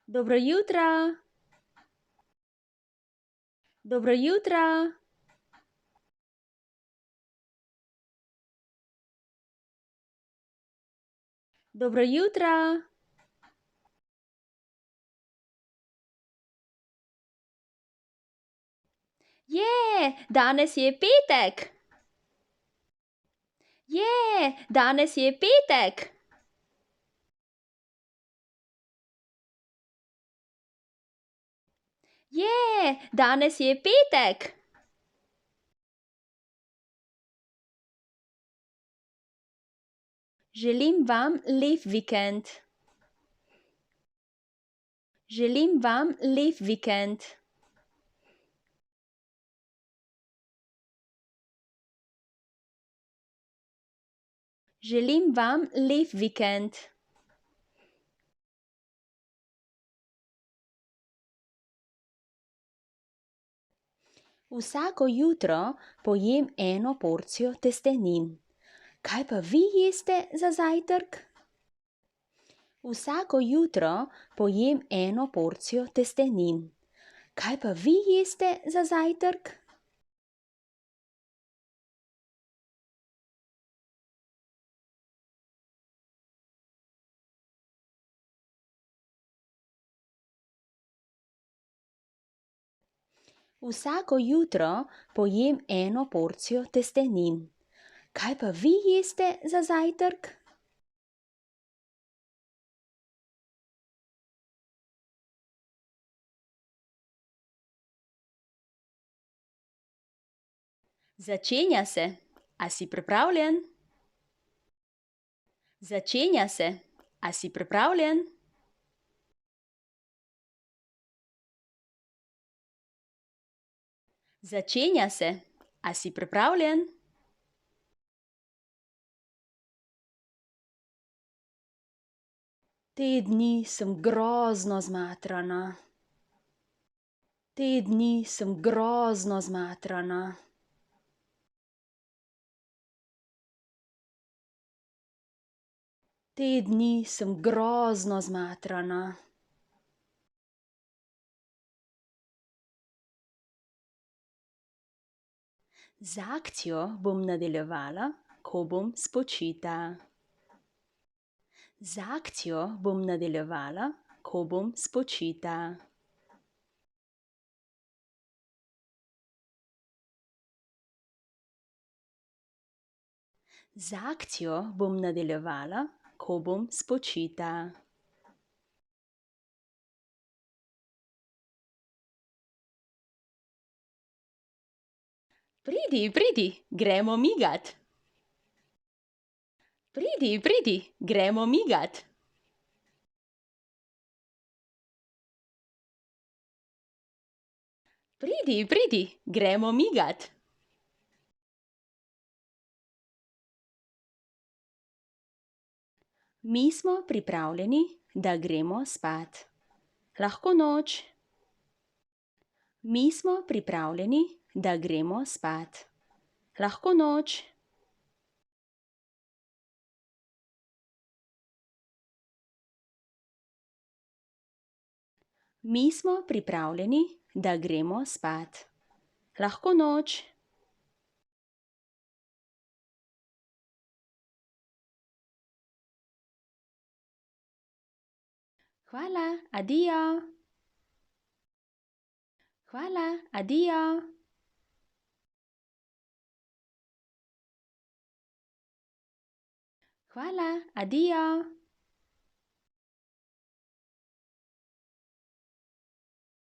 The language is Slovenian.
Dobro jutro. Dobro jutro. Dobro jutro. Danes je petek. Danes je petek. Danes je petek. Želim vam lep vikend. Želim vam lep vikend. Želim vam lep vikend. Vsako jutro pojem eno porcijo testenin. Kaj pa vi jeste za zajtrk? Vsako jutro pojem eno porcijo testenin. Kaj pa vi jeste za zajtrk? Vsako jutro pojem eno porcijo testenin. Kaj pa vi jeste za zajtrk? Začenja se. A si pripravljen? Začenja se. A si pripravljen? Začenja se. A si pripravljen? Te dni sem grozno zmatrana. Te dni sem grozno zmatrana. Te dni sem grozno zmatrana. Z akcijo bom nadaljevala, ko bom spočita. Z akcijo bom nadaljevala, ko bom spočita. Z akcijo bom nadaljevala, ko bom spočita. Pridi, pridi, gremo migat. Pridi, pridi, gremo migat. Pridi, pridi, gremo migat. Mi smo pripravljeni, da gremo spat. Lahko noč. Mi smo pripravljeni, da gremo spat. Lahko noč. Mi smo pripravljeni, da gremo spat. Lahko noč. Hvala, adijo. Hvala, adijo. Hvala, adijo.